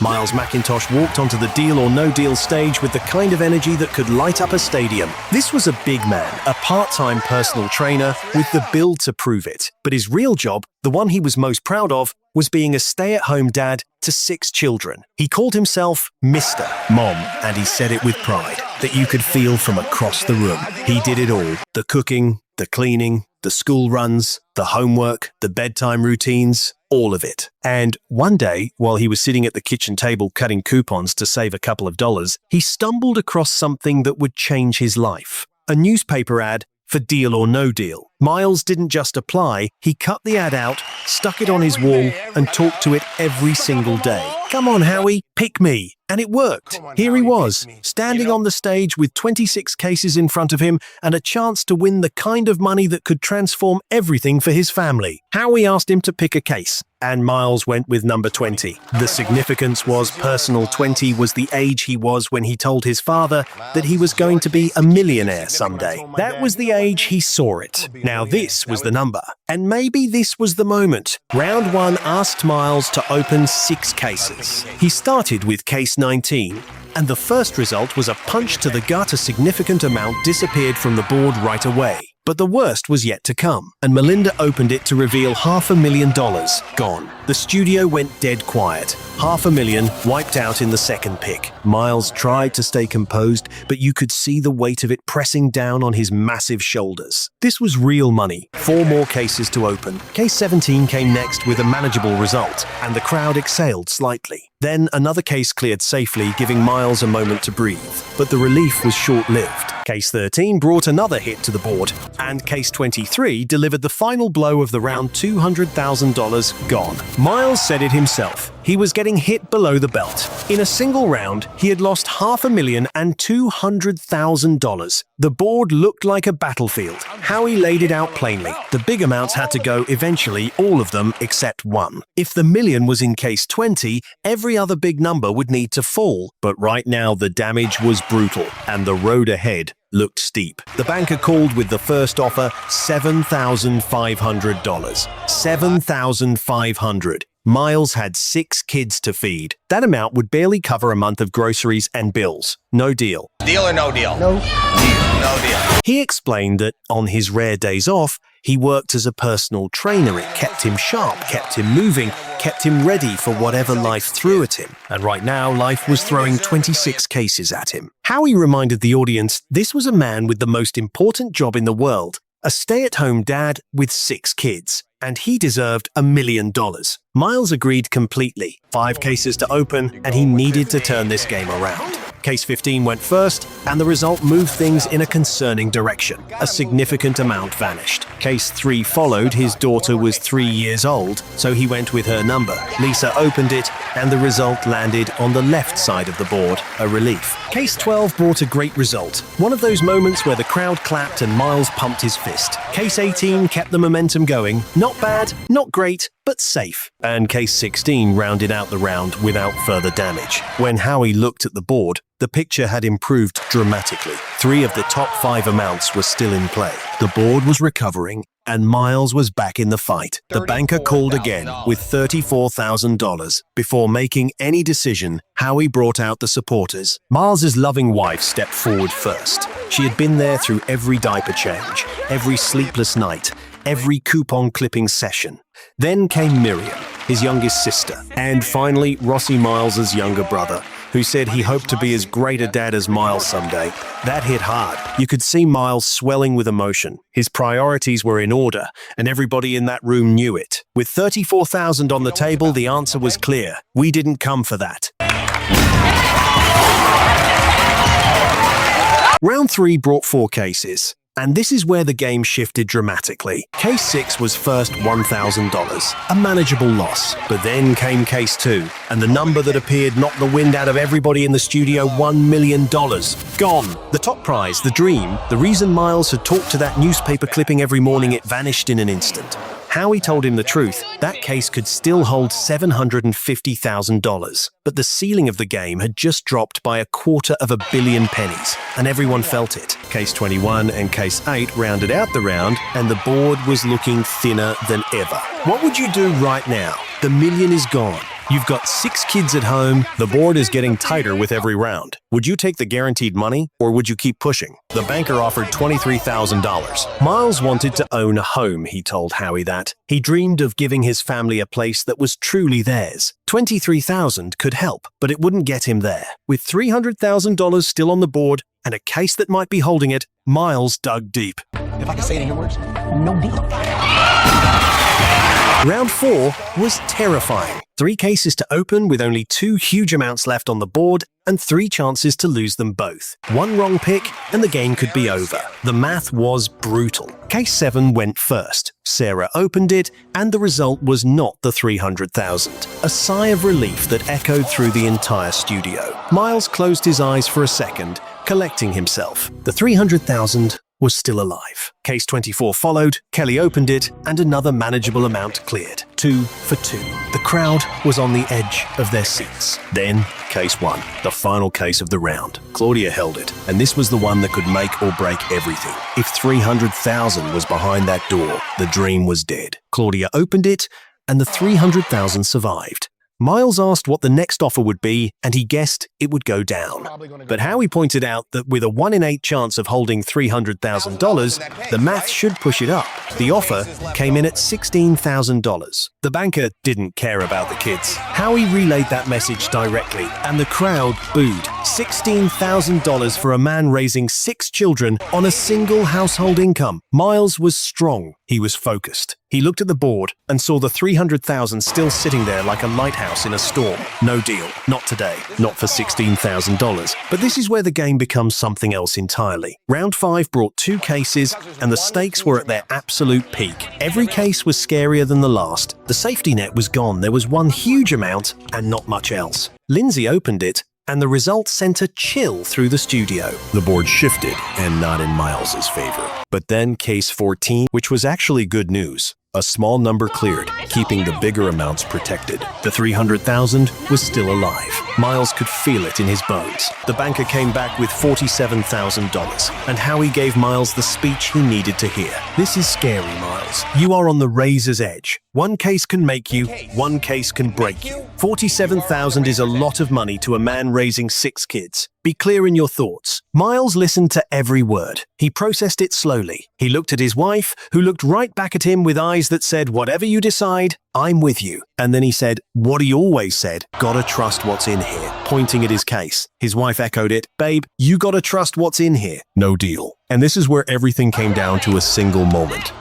Miles McIntosh walked onto the Deal or No Deal stage with the kind of energy that could light up a stadium. This was a big man, a part-time personal trainer with the build to prove it. But his real job, the one he was most proud of, was being a stay-at-home dad to 6 children. He called himself Mr. Mom, and he said it with pride that you could feel from across the room. He did it all: the cooking, the cleaning, the school runs, the homework, the bedtime routines, all of it. And one day, while he was sitting at the kitchen table cutting coupons to save a couple of dollars, he stumbled across something that would change his life. A newspaper ad for Deal or No Deal. Miles didn't just apply, he cut the ad out, stuck it on his wall, and talked to it every single day. Come on, Howie, pick me. And it worked. Here he was, standing on the stage with 26 cases in front of him and a chance to win the kind of money that could transform everything for his family. Howie asked him to pick a case, and Miles went with number 20. The significance was personal. 20 was the age he was when he told his father that he was going to be a millionaire someday. That was the age he saw it. Now this was the number. And maybe this was the moment. Round 1 asked Miles to open 6 cases. He started with case 19, and the first result was a punch to the gut. A significant amount disappeared from the board right away. But the worst was yet to come, and Melinda opened it to reveal $500,000 gone. The studio went dead quiet. $500,000 wiped out in the second pick. Miles tried to stay composed, but you could see the weight of it pressing down on his massive shoulders. This was real money. 4 more cases to open. Case 17 came next with a manageable result, and the crowd exhaled slightly. Then another case cleared safely, giving Miles a moment to breathe. But the relief was short-lived. Case 13 brought another hit to the board, and case 23 delivered the final blow of the round. $200,000 gone. Miles said it himself. He was getting hit below the belt. In a single round, he had lost $500,000 and $200,000. The board looked like a battlefield. Howie laid it out plainly. The big amounts had to go eventually, all of them except one. If the million was in case 20, every other big number would need to fall. But right now, the damage was brutal, and the road ahead looked steep. The banker called with the first offer, $7,500. $7,500. Miles had 6 kids to feed. That amount would barely cover a month of groceries and bills. No deal. Deal or no deal? No. No deal. He explained that on his rare days off, he worked as a personal trainer. It kept him sharp, kept him moving, kept him ready for whatever life threw at him. And right now, life was throwing 26 cases at him. Howie reminded the audience this was a man with the most important job in the world, a stay-at-home dad with 6 kids. And he deserved $1 million. Miles agreed completely. 5 cases to open, and he needed to turn this game around. Case 15 went first, and the result moved things in a concerning direction. A significant amount vanished. Case 3 followed. His daughter was 3 years old, so he went with her number. Lisa opened it, and the result landed on the left side of the board, a relief. Case 12 brought a great result. One of those moments where the crowd clapped and Miles pumped his fist. Case 18 kept the momentum going. Not bad, not great, but safe. And case 16 rounded out the round without further damage. When Howie looked at the board, the picture had improved dramatically. 3 of the top 5 amounts were still in play. The board was recovering, and Miles was back in the fight. The banker called again with $34,000. Before making any decision, Howie brought out the supporters. Miles's loving wife stepped forward first. She had been there through every diaper change, every sleepless night, every coupon clipping session. Then came Miriam, his youngest sister, and finally Rossi, Miles's younger brother, who said he hoped to be as great a dad as Miles someday. That hit hard. You could see Miles swelling with emotion. His priorities were in order, and everybody in that room knew it. With $34,000 on the table, the answer was clear. We didn't come for that. Round 3 brought 4 cases. And this is where the game shifted dramatically. Case 6 was first $1,000, a manageable loss. But then came case 2, and the number that appeared knocked the wind out of everybody in the studio. $1 million. Gone. The top prize, the dream, the reason Miles had talked to that newspaper clipping every morning, it vanished in an instant. Howie told him the truth. That case could still hold $750,000. But the ceiling of the game had just dropped by $250 million, and everyone felt it. Case 21 and Case 8 rounded out the round, and the board was looking thinner than ever. What would you do right now? The million is gone. You've got 6 kids at home, the board is getting tighter with every round. Would you take the guaranteed money, or would you keep pushing? The banker offered $23,000. Miles wanted to own a home, he told Howie that. He dreamed of giving his family a place that was truly theirs. $23,000 could help, but it wouldn't get him there. With $300,000 still on the board, and a case that might be holding it, Miles dug deep. If I can say it in your words, no deal. Round 4 was terrifying. 3 cases to open with only 2 huge amounts left on the board and 3 chances to lose them both. 1 wrong pick and the game could be over. The math was brutal. Case 7 went first. Sarah opened it and the result was not the $300,000. A sigh of relief that echoed through the entire studio. Miles closed his eyes for a second, collecting himself. The $300,000 was still alive. Case 24 followed, Kelly opened it, and another manageable amount cleared. 2 for 2. The crowd was on the edge of their seats. Then, Case 1, the final case of the round. Claudia held it, and this was the one that could make or break everything. If $300,000 was behind that door, the dream was dead. Claudia opened it, and the $300,000 survived. Miles asked what the next offer would be, and he guessed it would go down. But Howie pointed out that with a 1 in 8 chance of holding $300,000, the math should push it up. The offer came in at $16,000. The banker didn't care about the kids. Howie relayed that message directly, and the crowd booed. $16,000 for a man raising 6 children on a single household income. Miles was strong. He was focused. He looked at the board and saw the $300,000 still sitting there like a lighthouse in a storm. No deal. Not today. Not for $16,000. But this is where the game becomes something else entirely. Round 5 brought 2 cases, and the stakes were at their absolute peak. Every case was scarier than the last. The safety net was gone. There was one huge amount and not much else. Lindsay opened it, and the result sent a chill through the studio. The board shifted, and not in Miles's favor. But then case 14, which was actually good news. A small number cleared, keeping the bigger amounts protected. The $300,000 was still alive. Miles could feel it in his bones. The banker came back with $47,000, and Howie gave Miles the speech he needed to hear. This is scary, Miles. You are on the razor's edge. One case can make you, one case can break you. $47,000 is a lot of money to a man raising 6 kids. Be clear in your thoughts. Miles listened to every word. He processed it slowly. He looked at his wife, who looked right back at him with eyes that said, "Whatever you decide, I'm with you." And then he said, what he always said, "Gotta trust what's in here," pointing at his case. His wife echoed it, "Babe, you gotta trust what's in here." No deal. And this is where everything came down to a single moment.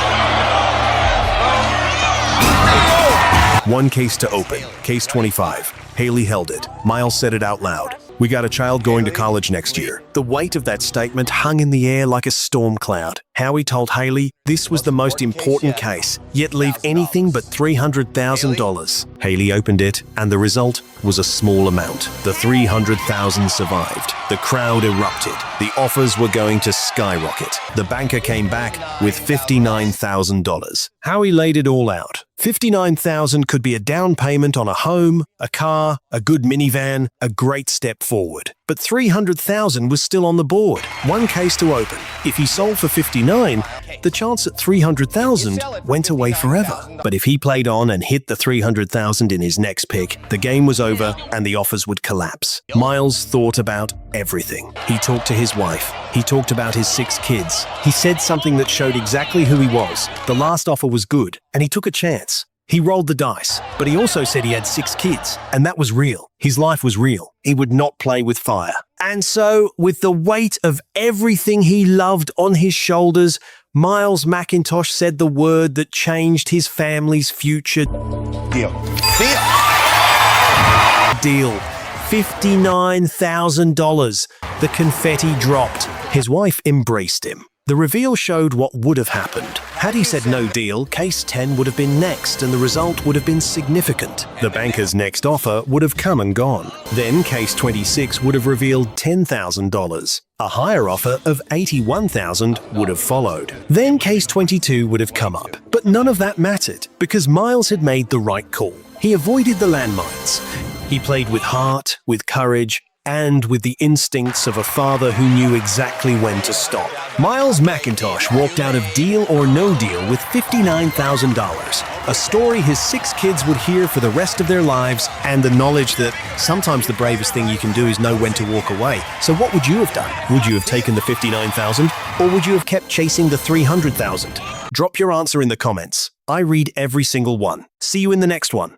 1 case to open. Case 25. Haley held it. Miles said it out loud. "We got a child going to college next year." The weight of that statement hung in the air like a storm cloud. Howie told Haley this was the most important case, yet leave anything but $300,000. Haley opened it, and the result was a small amount. The $300,000 survived. The crowd erupted. The offers were going to skyrocket. The banker came back with $59,000. Howie laid it all out. $59,000 could be a down payment on a home, a car, a good minivan, a great step forward. But $300,000 was still on the board. 1 case to open. If he sold for $59,000, the chance at $300,000 went away forever. But if he played on and hit the $300,000 in his next pick, the game was over and the offers would collapse. Miles thought about everything. He talked to his wife. He talked about his 6 kids. He said something that showed exactly who he was. The last offer was good, and he took a chance. He rolled the dice, but he also said he had 6 kids, and that was real. His life was real. He would not play with fire. And so, with the weight of everything he loved on his shoulders, Miles McIntosh said the word that changed his family's future. Deal. Deal. $59,000. The confetti dropped. His wife embraced him. The reveal showed what would have happened. Had he said no deal, case 10 would have been next and the result would have been significant. The banker's next offer would have come and gone. Then case 26 would have revealed $10,000. A higher offer of $81,000 would have followed. Then case 22 would have come up. But none of that mattered because Miles had made the right call. He avoided the landmines. He played with heart, with courage, and with the instincts of a father who knew exactly when to stop. Miles McIntosh walked out of Deal or No Deal with $59,000, a story his 6 kids would hear for the rest of their lives, and the knowledge that sometimes the bravest thing you can do is know when to walk away. So what would you have done? Would you have taken the $59,000, or would you have kept chasing the $300,000? Drop your answer in the comments. I read every single one. See you in the next one.